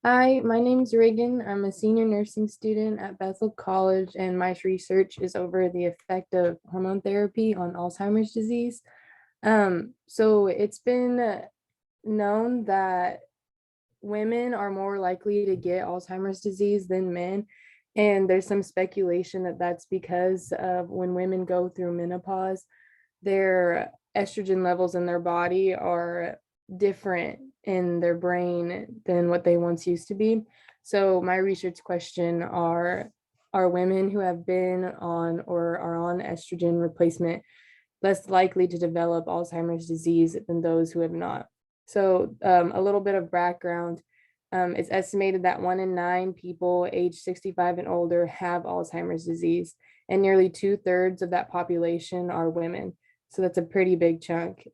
Hi, my name's Reagan. I'm a senior nursing student at Bethel College, and my research is over the effect of hormone therapy on Alzheimer's disease. So it's been known that women are more likely to get Alzheimer's disease than men. And there's some speculation that that's because of when women go through menopause, their estrogen levels in their body are different in their brain than what they once used to be. So my research question are women who have been on or are on estrogen replacement less likely to develop Alzheimer's disease than those who have not? So a little bit of background. It's estimated that 1 in 9 people age 65 and older have Alzheimer's disease, and nearly 2/3 of that population are women. So that's a pretty big chunk.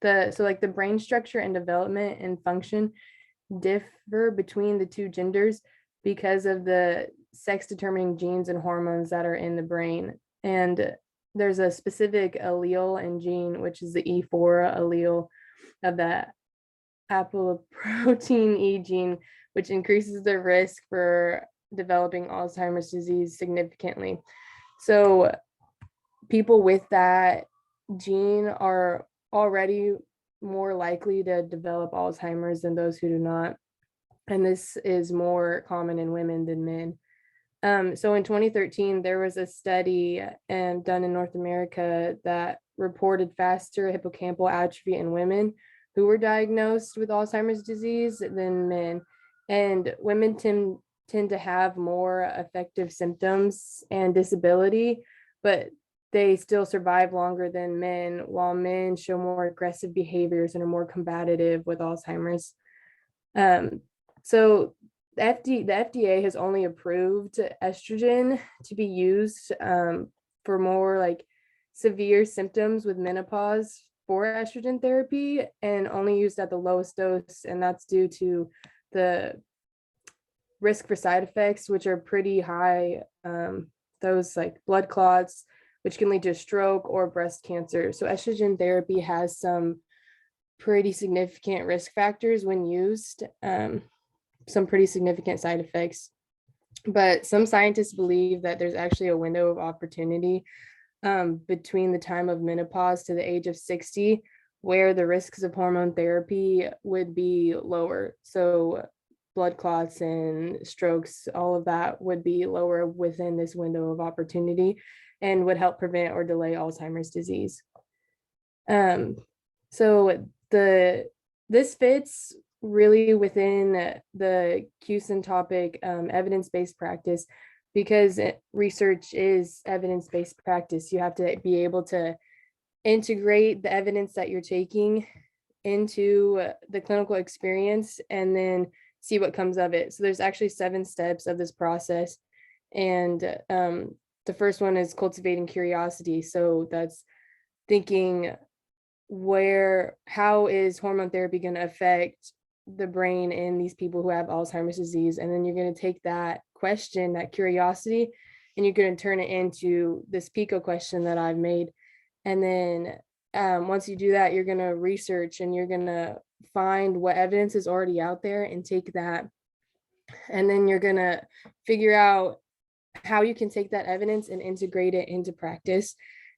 The brain structure and development and function differ between the two genders because of the sex determining genes and hormones that are in the brain. And there's a specific allele and gene, which is the E4 allele of the apolipoprotein E gene, which increases the risk for developing Alzheimer's disease significantly. So people with that gene are already more likely to develop Alzheimer's than those who do not. And this is more common in women than men. So in 2013, there was a study done in North America that reported faster hippocampal atrophy in women who were diagnosed with Alzheimer's disease than men. And women tend to have more effective symptoms and disability, but they still survive longer than men, while men show more aggressive behaviors and are more combative with Alzheimer's. Um, so the FDA has only approved estrogen to be used for more like severe symptoms with menopause for estrogen therapy, and only used at the lowest dose. And that's due to the risk for side effects, which are pretty high. Those like blood clots, which can lead to stroke or breast cancer. So estrogen therapy has some pretty significant risk factors when used, some pretty significant side effects. But some scientists believe that there's actually a window of opportunity between the time of menopause to the age of 60, where the risks of hormone therapy would be lower. So blood clots and strokes, all of that would be lower within this window of opportunity and would help prevent or delay Alzheimer's disease. Um, so this fits really within the CUSIN topic, evidence-based practice, because research is evidence-based practice. You have to be able to integrate the evidence that you're taking into the clinical experience and then see what comes of it. So there's actually 7 steps of this process. And the first one is cultivating curiosity. So that's thinking how is hormone therapy going to affect the brain in these people who have Alzheimer's disease? And then you're going to take that question, that curiosity, and you're going to turn it into this PICO question that I've made. And then once you do that, you're going to research and you're going to find what evidence is already out there and take that. And then you're going to figure out how you can take that evidence and integrate it into practice.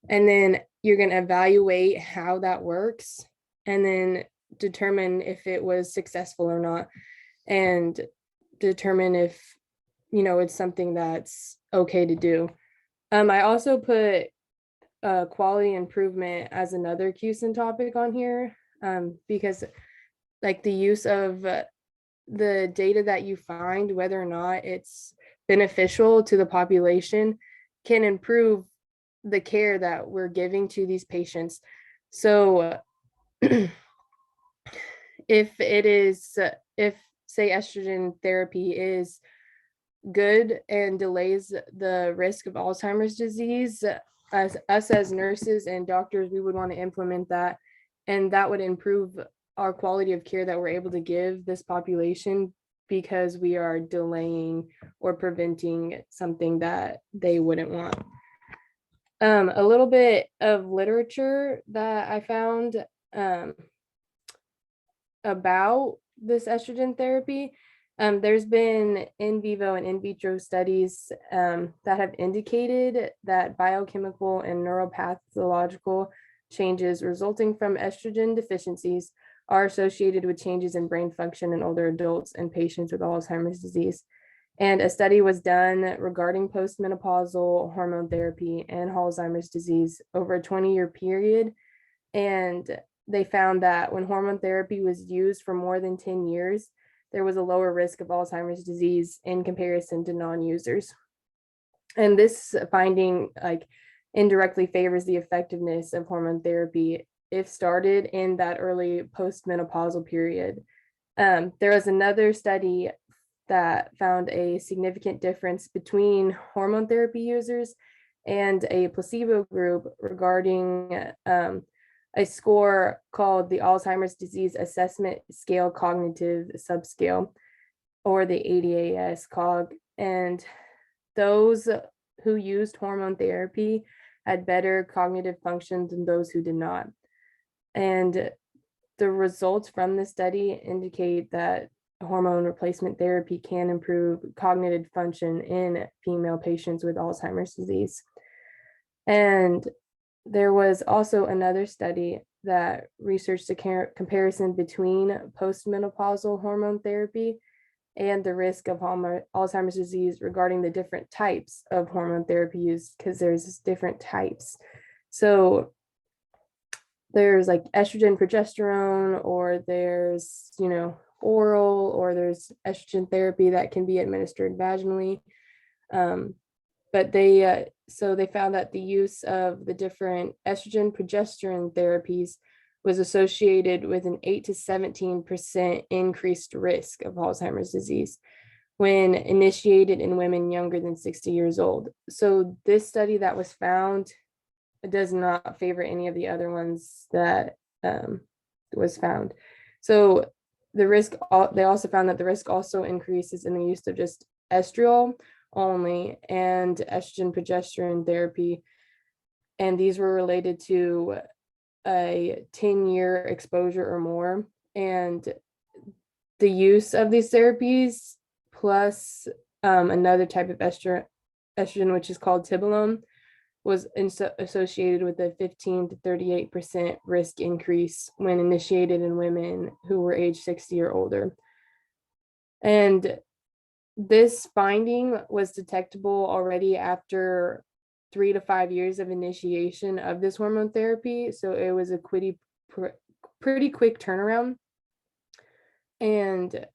And then you're going to evaluate how that works and then determine if it was successful or not, and determine if, it's something that's okay to do. I also put quality improvement as another CUSIN topic on here, because like the use of the data that you find, whether or not it's beneficial to the population, can improve the care that we're giving to these patients. So if say estrogen therapy is good and delays the risk of Alzheimer's disease, as nurses and doctors, we would want to implement that, and that would improve our quality of care that we're able to give this population, because we are delaying or preventing something that they wouldn't want. A little bit of literature that I found about this estrogen therapy. There's been in vivo and in vitro studies that have indicated that biochemical and neuropathological changes resulting from estrogen deficiencies are associated with changes in brain function in older adults and patients with Alzheimer's disease. And a study was done regarding postmenopausal hormone therapy and Alzheimer's disease over a 20-year period. And they found that when hormone therapy was used for more than 10 years, there was a lower risk of Alzheimer's disease in comparison to non-users. And this finding indirectly favors the effectiveness of hormone therapy if started in that early postmenopausal period. There was another study that found a significant difference between hormone therapy users and a placebo group regarding a score called the Alzheimer's Disease Assessment Scale Cognitive Subscale, or the ADAS-COG. And those who used hormone therapy had better cognitive function than those who did not. And the results from the study indicate that hormone replacement therapy can improve cognitive function in female patients with Alzheimer's disease. And there was also another study that researched the comparison between postmenopausal hormone therapy and the risk of Alzheimer's disease regarding the different types of hormone therapy used, because there's different types. So there's like estrogen progesterone, or there's, oral, or there's estrogen therapy that can be administered vaginally. But they found that the use of the different estrogen progesterone therapies was associated with an 8 to 17% increased risk of Alzheimer's disease when initiated in women younger than 60 years old. So this study that was found does not favor any of the other ones that was found. So the risk, they also found that the risk also increases in the use of just estriol only and estrogen progesterone therapy. And these were related to a 10-year exposure or more. And the use of these therapies plus another type of estrogen, which is called tibolone, was associated with a 15 to 38% risk increase when initiated in women who were age 60 or older. And this finding was detectable already after 3 to 5 years of initiation of this hormone therapy. So it was a pretty quick turnaround. And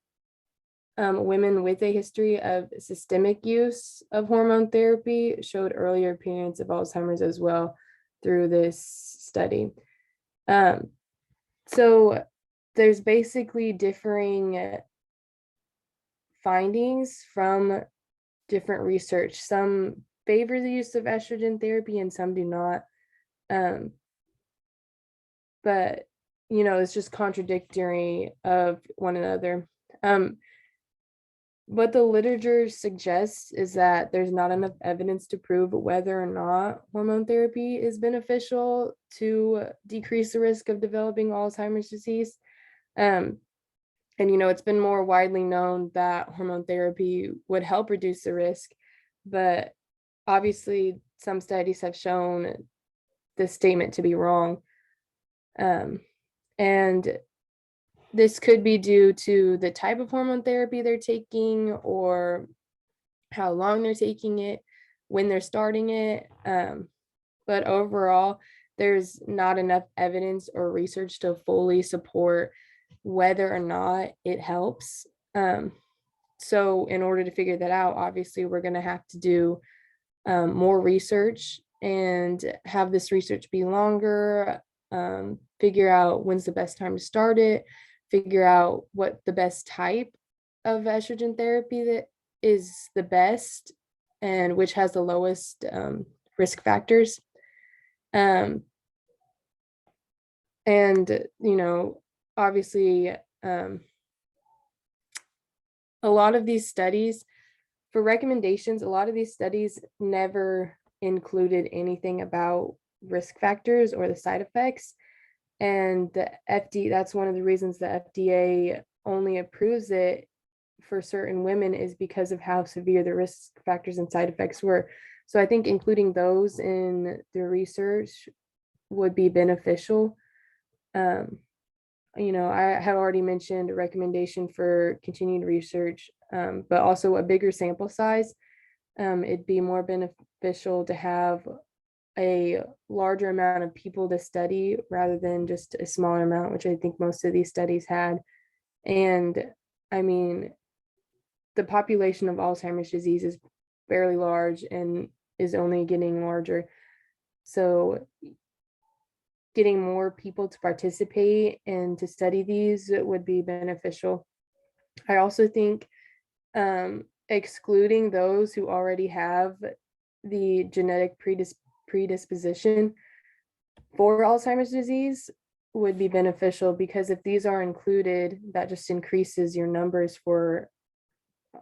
women with a history of systemic use of hormone therapy showed earlier appearance of Alzheimer's as well through this study. So there's basically differing findings from different research. Some favor the use of estrogen therapy and some do not. But, it's just contradictory of one another. What the literature suggests is that there's not enough evidence to prove whether or not hormone therapy is beneficial to decrease the risk of developing Alzheimer's disease. And, it's been more widely known that hormone therapy would help reduce the risk, but obviously some studies have shown this statement to be wrong. And this could be due to the type of hormone therapy they're taking, or how long they're taking it, when they're starting it. But overall, there's not enough evidence or research to fully support whether or not it helps. So in order to figure that out, obviously, we're going to have to do more research and have this research be longer, figure out when's the best time to start it, figure out what the best type of estrogen therapy that is the best and which has the lowest risk factors. And, obviously, a lot of these studies, for recommendations, a lot of these studies never included anything about risk factors or the side effects. And the FDA, that's one of the reasons the FDA only approves it for certain women is because of how severe the risk factors and side effects were. So I think including those in the research would be beneficial. I had already mentioned a recommendation for continued research, but also a bigger sample size. It'd be more beneficial to have a larger amount of people to study rather than just a smaller amount, which I think most of these studies had. And I mean, the population of Alzheimer's disease is fairly large and is only getting larger. So getting more people to participate and to study these would be beneficial. I also think excluding those who already have the genetic predisposition for Alzheimer's disease would be beneficial, because if these are included, that just increases your numbers for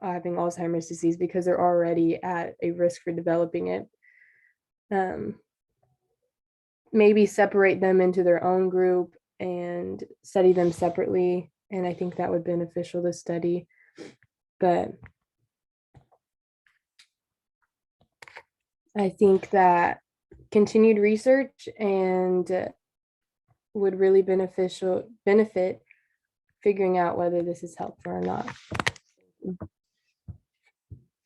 having Alzheimer's disease because they're already at a risk for developing it. Maybe separate them into their own group and study them separately. And I think that would be beneficial to study. But I think that continued research and would really benefit figuring out whether this is helpful or not.